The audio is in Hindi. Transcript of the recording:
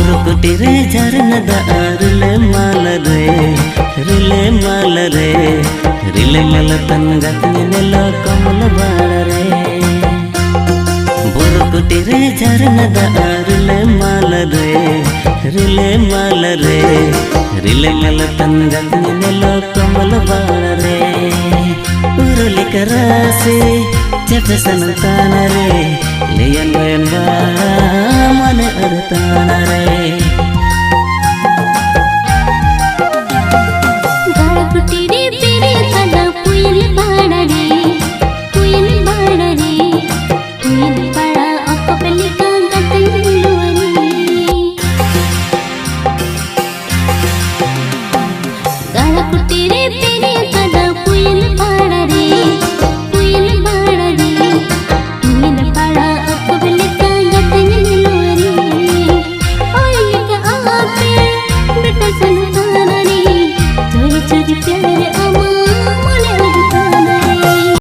बुरुकुटिरे झरनद रिले माल रे रिले मल तनगत नेलो कमल बाळ रे बुरुकुटिरे झरनद रिले माल रे रिले मल तनगत नेलो कमल बाळ रे उरुली करासे जपसन तान रे लेयन बयन बा मन अरतान रे